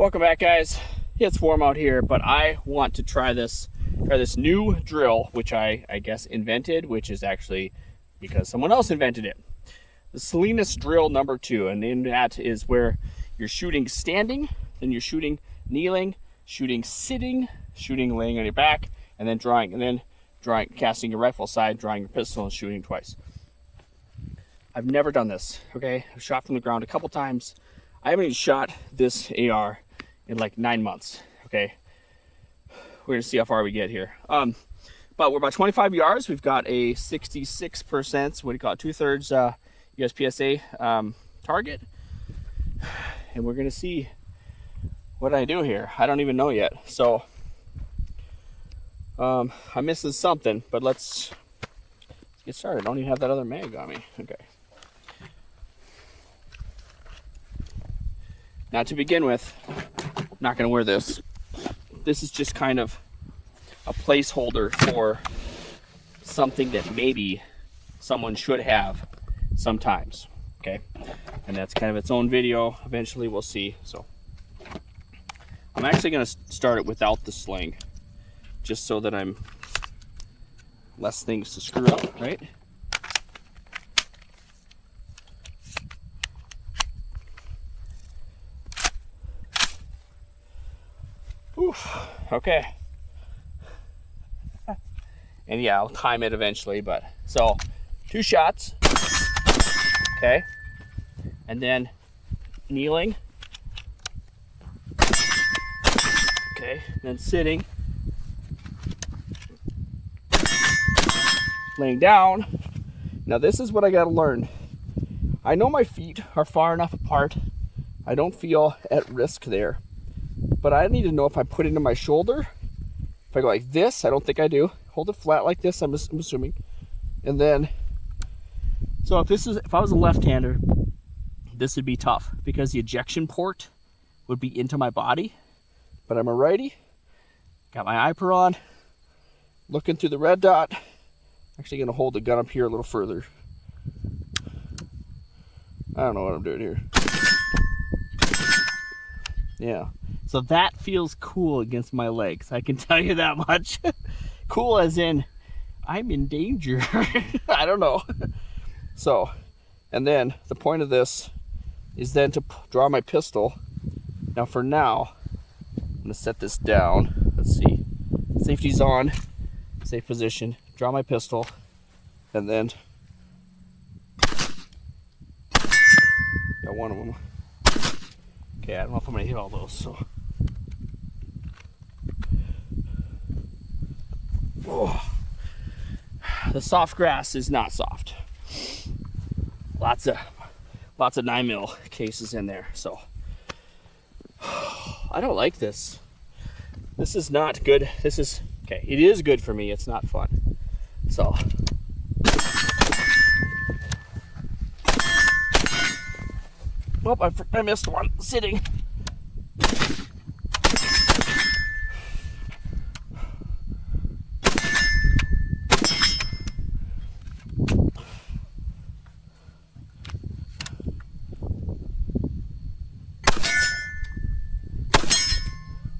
Welcome back, guys. It's warm out here, but I want to try this new drill, which I guess invented, which is actually because someone else invented it. The Salinas drill number 2, and in that is where you're shooting standing, then you're shooting kneeling, shooting sitting, shooting laying on your back, and then drawing, casting your rifle aside, drawing your pistol, and shooting twice. I've never done this, okay? I've shot from the ground a couple times. I haven't even shot this AR in like 9 months, okay? We're gonna see how far we get here. But we're about 25 yards. We've got a 66%, what do you call it, 2/3 USPSA target. And we're gonna see what I do here. I don't even know yet. So I'm missing something, but let's get started. I don't even have that other mag on me. Okay. Now, to begin with, I'm not going to wear this. This is just kind of a placeholder for something that maybe someone should have sometimes, okay? And that's kind of its own video. Eventually, we'll see. So I'm actually going to start it without the sling, just so that I'm less things to screw up, right? Oof, okay. And yeah, I'll time it eventually, but so 2 shots, okay, and then kneeling, okay, then sitting, laying down. Now this is what I gotta learn. I know my feet are far enough apart. I don't feel at risk there. But I need to know if I put it into my shoulder. If I go like this, I don't think I do. Hold it flat like this, I'm assuming. And then, so if I was a left-hander, this would be tough because the ejection port would be into my body. But I'm a righty. Got my iPer on, looking through the red dot. Actually gonna hold the gun up here a little further. I don't know what I'm doing here. Yeah. So that feels cool against my legs. I can tell you that much. Cool as in, I'm in danger. I don't know. So, and then the point of this is then to draw my pistol. Now for now, I'm gonna set this down. Let's see. Safety's on, safe position. Draw my pistol, and then got one of them. Okay, I don't know if I'm gonna hit all those, so. Oh. The soft grass is not soft. Lots of 9mm cases in there, so I don't like this. This is not good. This is okay. It is good for me. It's not fun. So oh, I missed one sitting.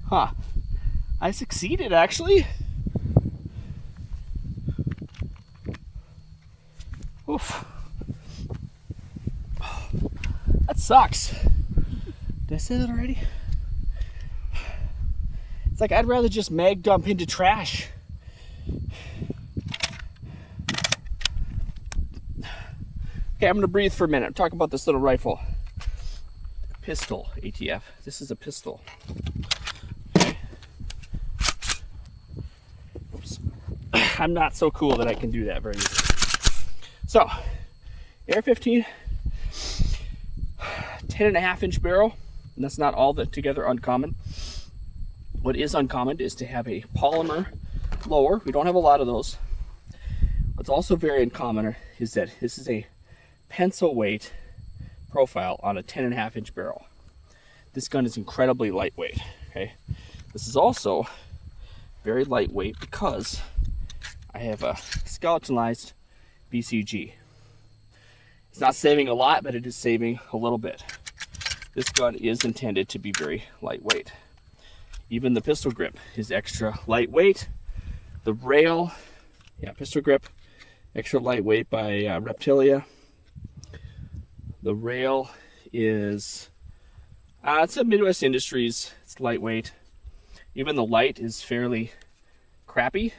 Huh. I succeeded, actually. Oof. That sucks. Did I say that already? It's like I'd rather just mag dump into trash. Okay, I'm gonna breathe for a minute. Talk about this little rifle. Pistol, ATF. This is a pistol. I'm not so cool that I can do that very easily. So, AR-15, 10.5-inch barrel, and that's not all together uncommon. What is uncommon is to have a polymer lower. We don't have a lot of those. What's also very uncommon is that this is a pencil weight profile on a 10.5-inch barrel. This gun is incredibly lightweight, okay? This is also very lightweight because I have a skeletonized BCG. It's not saving a lot, but it is saving a little bit. this gun is intended to be very lightweight. Even the pistol grip is extra lightweight. The rail, yeah, pistol grip, extra lightweight by Reptilia. The rail is, it's a Midwest Industries. It's lightweight. Even the light is fairly crappy.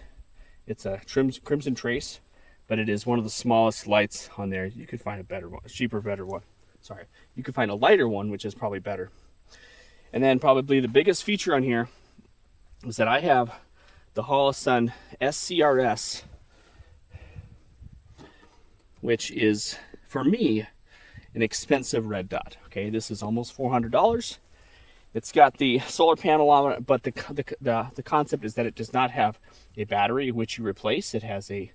It's a Crimson Trace, but it is one of the smallest lights on there. You could find a better one, a cheaper, better one. Sorry, you could find a lighter one, which is probably better. And then probably the biggest feature on here is that I have the Holosun SCRS, which is, for me, an expensive red dot. Okay, this is almost $400. It's got the solar panel on it, but the concept is that it does not have a battery which you replace. It has a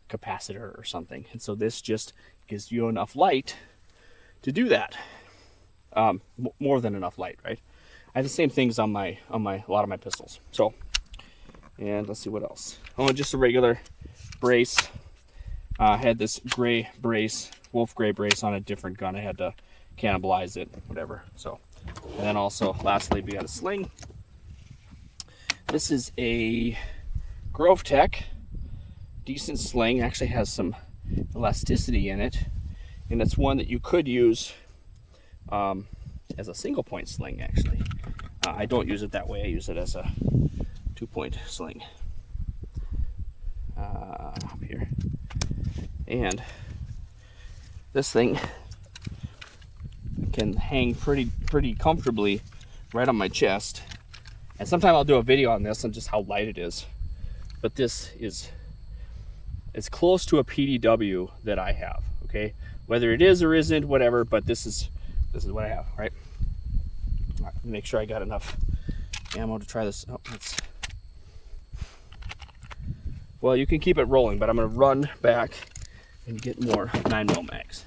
capacitor or something, and so this just gives you enough light to do that. More than enough light, right? I have the same things on a lot of my pistols. So, and let's see what else. Oh, just a regular brace. I had this gray brace, wolf gray brace on a different gun. I had to cannibalize it, whatever. So, and then also, lastly, we got a sling. This is a Grove Tech, decent sling. Actually has some elasticity in it, and it's one that you could use as a single point sling. Actually, I don't use it that way. I use it as a 2-point sling up here, and this thing can hang pretty comfortably right on my chest. And sometime I'll do a video on this and just how light it is. But this is as close to a PDW that I have. Okay, whether it is or isn't, whatever. But this is what I have, right? All right, make sure I got enough ammo to try this. Oh, well, you can keep it rolling, but I'm gonna run back and get more 9mm mags.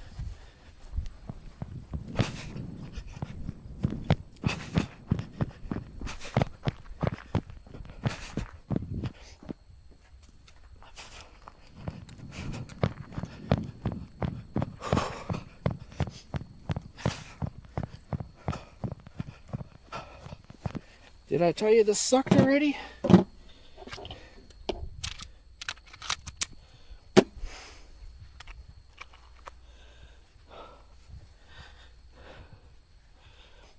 Did I tell you this sucked already?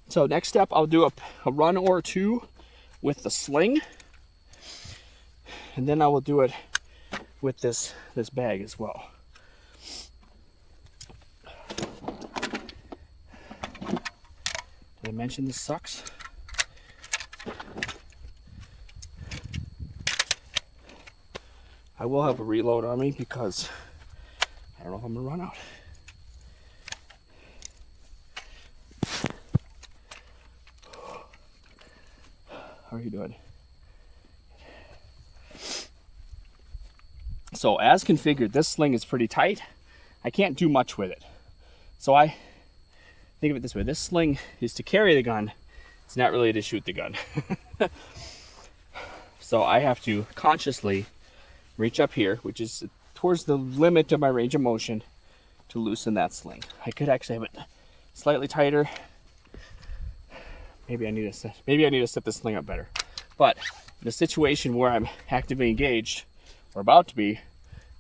So next step, I'll do a run or two with the sling, and then I will do it with this bag as well. Did I mention this sucks? I will have a reload on me because I don't know if I'm gonna run out. How are you doing? So as configured, this sling is pretty tight. I can't do much with it. So I think of it this way. This sling is to carry the gun. It's not really to shoot the gun. So I have to consciously reach up here, which is towards the limit of my range of motion, to loosen that sling. I could actually have it slightly tighter. Maybe I need to set this sling up better. But in a situation where I'm actively engaged, or about to be,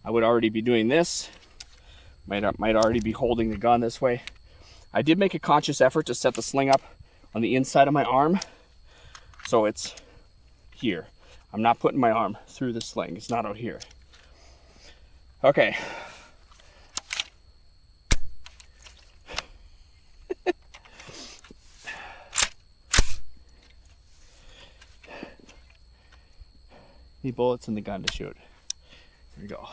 I would already be doing this. Might already be holding the gun this way. I did make a conscious effort to set the sling up on the inside of my arm, so it's here. I'm not putting my arm through the sling. It's not out here. Okay. Need bullets in the gun to shoot. Here we go.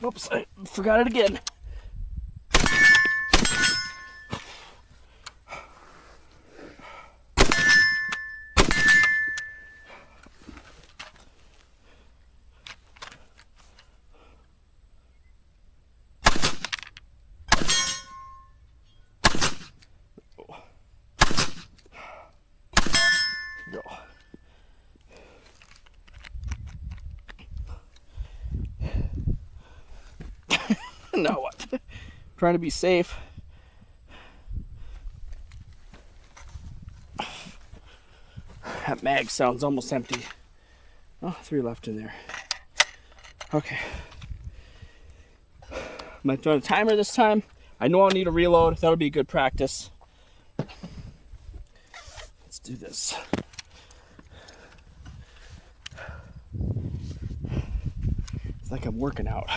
Oops, I forgot it again. Now what? Trying to be safe. That mag sounds almost empty. Oh, 3 left in there. Okay. I'm doing a timer this time. I know I'll need a reload. That'll be good practice. Let's do this. It's like I'm working out.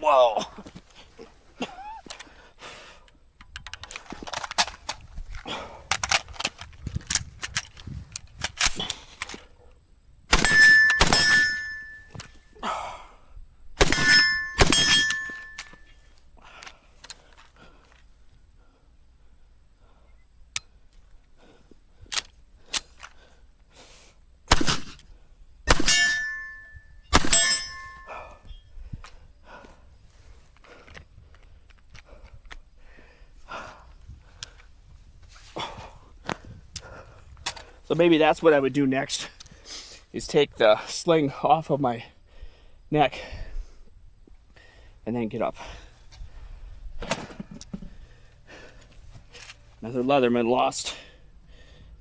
Whoa. So maybe that's what I would do next, is take the sling off of my neck and then get up. Another Leatherman lost.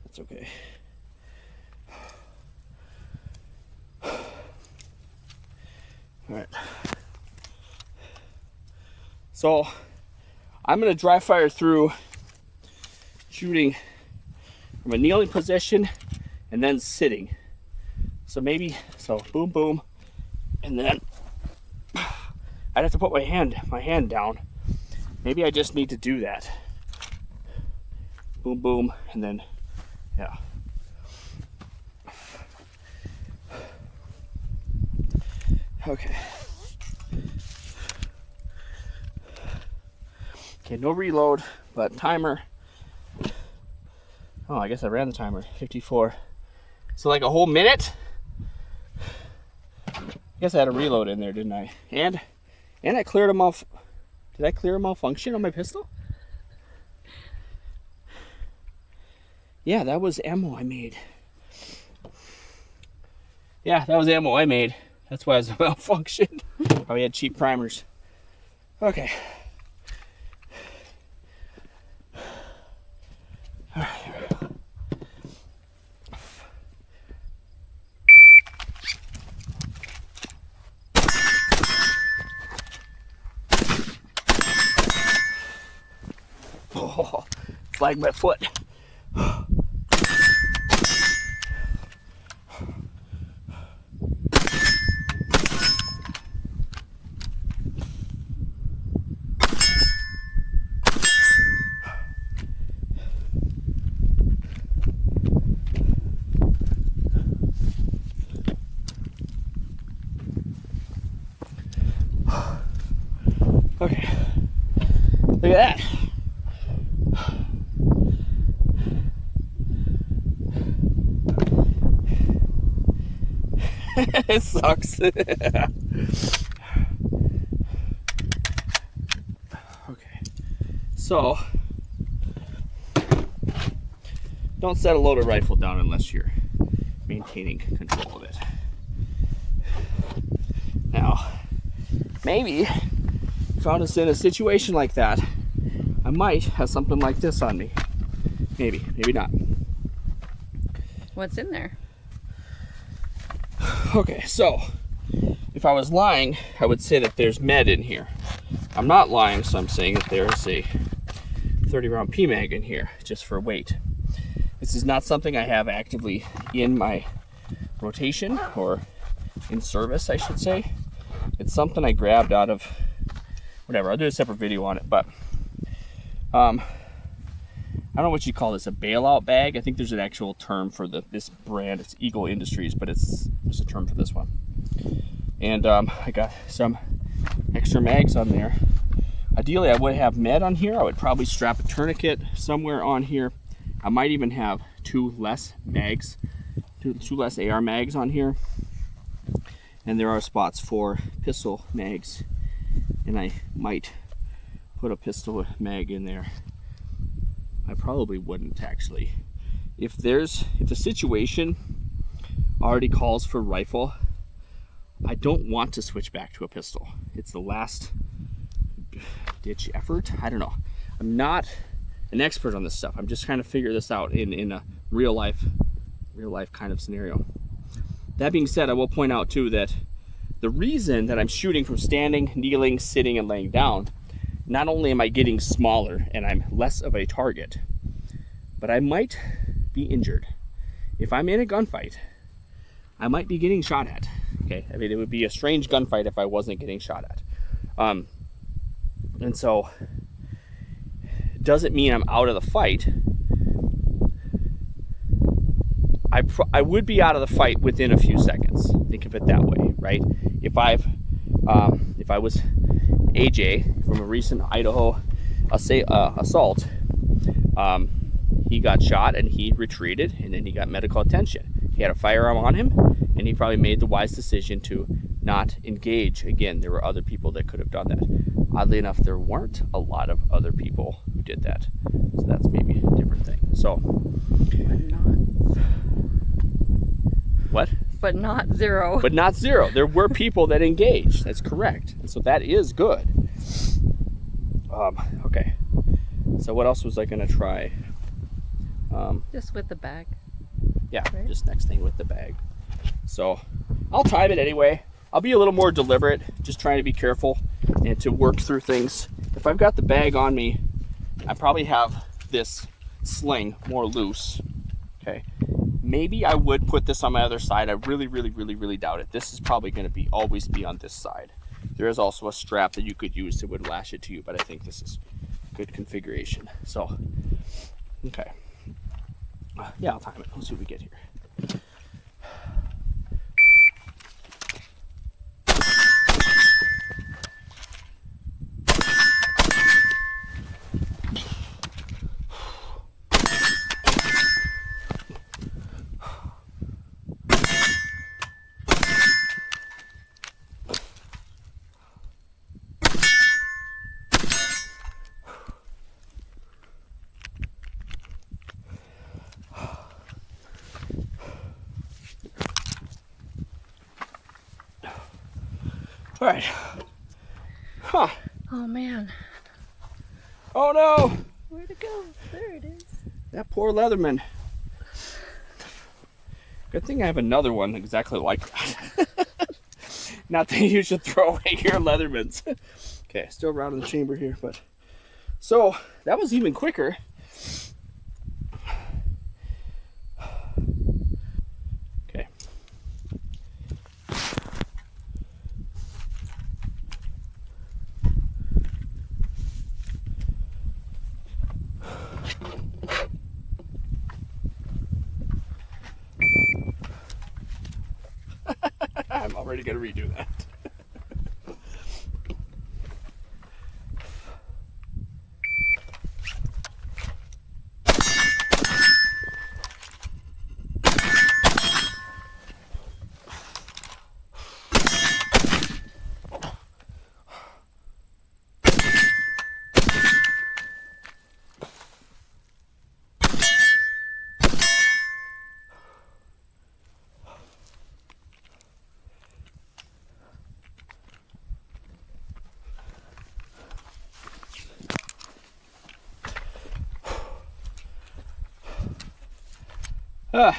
That's okay. All right. So I'm gonna dry fire through shooting from a kneeling position and then sitting. So maybe, boom, boom, and then I'd have to put my hand down. Maybe I just need to do that. Boom, boom, and then, yeah. Okay. Okay, no reload, but timer. Oh, I guess I ran the timer, 54. So like a whole minute? I guess I had a reload in there, didn't I? And I cleared them off. Did I clear a malfunction on my pistol? Yeah, that was ammo I made. Yeah, that was ammo I made. That's why it was a malfunction. Probably had cheap primers. Okay. All right, here we go. Oh, flagged my foot. Okay, look at that. It sucks. Okay, so don't set a loaded rifle down unless you're maintaining control of it. Now, maybe if I was in a situation like that, I might have something like this on me. Maybe not. What's in there? Okay, so if I was lying, I would say that there's med in here. I'm not lying, so I'm saying that there's a 30-round PMag in here, just for weight. This is not something I have actively in my rotation, or in service, I should say. It's something I grabbed out of, whatever, I'll do a separate video on it, but I don't know what you call this, a bailout bag. I think there's an actual term for this brand. It's Eagle Industries, but there's a term for this one. And I got some extra mags on there. Ideally, I would have med on here. I would probably strap a tourniquet somewhere on here. I might even have two less AR mags on here. And there are spots for pistol mags. And I might put a pistol mag in there. I probably wouldn't actually. If the situation already calls for rifle, I don't want to switch back to a pistol. It's the last ditch effort. I don't know. I'm not an expert on this stuff. I'm just trying to figure this out in a real life kind of scenario. That being said, I will point out too that the reason that I'm shooting from standing, kneeling, sitting, and laying down, not only am I getting smaller and I'm less of a target, but I might be injured. If I'm in a gunfight, I might be getting shot at. Okay, I mean, it would be a strange gunfight if I wasn't getting shot at. And so, it doesn't mean I'm out of the fight. I would be out of the fight within a few seconds. Think of it that way, right? If I was AJ from a recent Idaho assault, he got shot and he retreated, and then he got medical attention. He had a firearm on him, and he probably made the wise decision to not engage. Again, there were other people that could have done that. Oddly enough, there weren't a lot of other people who did that. So that's maybe a different thing. So, but not. What? But not zero. But not zero. There were people that engaged. That's correct. And so that is good. Okay. So what else was I going to try? Just with the bag. Yeah, right? Just next thing with the bag. So I'll time it anyway. I'll be a little more deliberate, just trying to be careful and to work through things. If I've got the bag on me, I probably have this sling more loose. Okay. Maybe I would put this on my other side. I really doubt it. This is probably going to always be on this side. There is also a strap that you could use that would lash it to you, but I think this is good configuration. So, okay. Yeah, I'll time it. Let's see what we get here. All right. Huh. Oh man. Oh no. Where'd it go? There it is. That poor Leatherman. Good thing I have another one exactly like that. Not that you should throw away your Leathermans. Okay, still around in the chamber here, but so that was even quicker. Okay. I'm already going to redo that.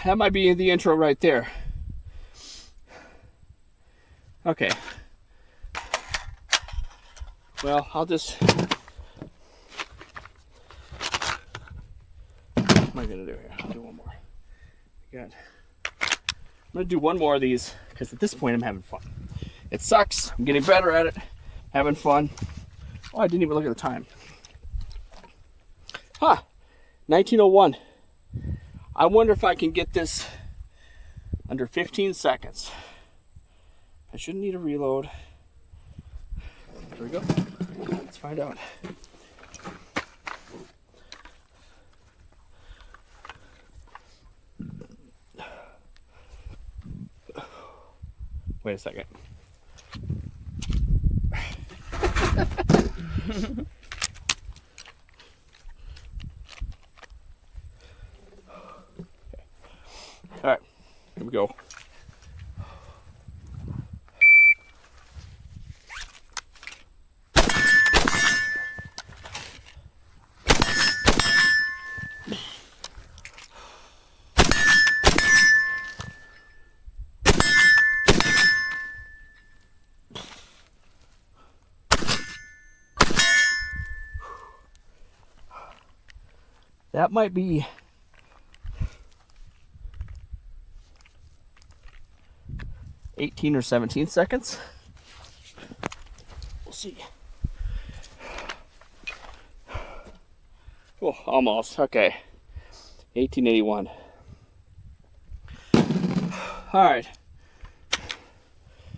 That might be the intro right there. Okay. Well, I'll just... What am I going to do here? I'll do one more. Good. I'm going to do one more of these because at this point I'm having fun. It sucks. I'm getting better at it. Having fun. Oh, I didn't even look at the time. Huh. 1901. I wonder if I can get this under 15 seconds. I shouldn't need a reload. There we go. Let's find out. Wait a second. All right, here we go. That might be 18 or 17 seconds. We'll see. Oh, almost. Okay. 1881. All right.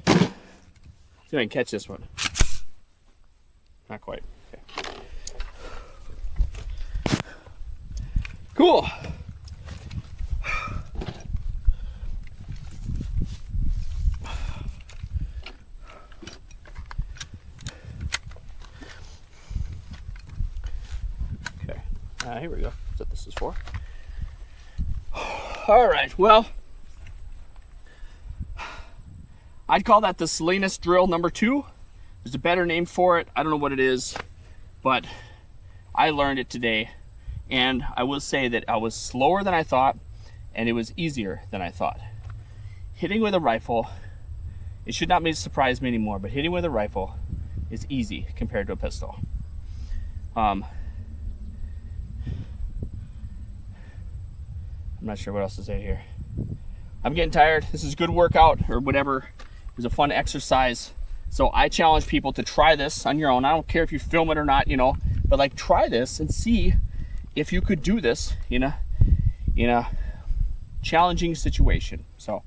See if I can catch this one. Not quite. Okay. Cool. Okay. Here we go. That's what this is for. All right. Well, I'd call that the Salinas drill number 2. There's a better name for it. I don't know what it is, but I learned it today. And I will say that I was slower than I thought, and it was easier than I thought. Hitting with a rifle, it should not surprise me anymore, but hitting with a rifle is easy compared to a pistol. I'm not sure what else to say here. I'm getting tired. This is a good workout or whatever. It was a fun exercise. So I challenge people to try this on your own. I don't care if you film it or not, you know, but like try this and see if you could do this in a challenging situation. So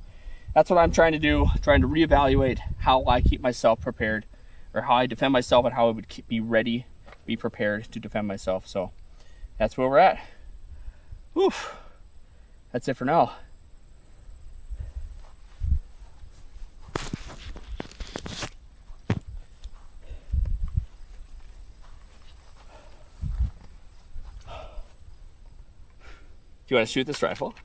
that's what I'm trying to do, trying to reevaluate how I keep myself prepared, or how I defend myself, and how I would be ready, be prepared to defend myself. So that's where we're at. Oof. That's it for now. Do you want to shoot this rifle?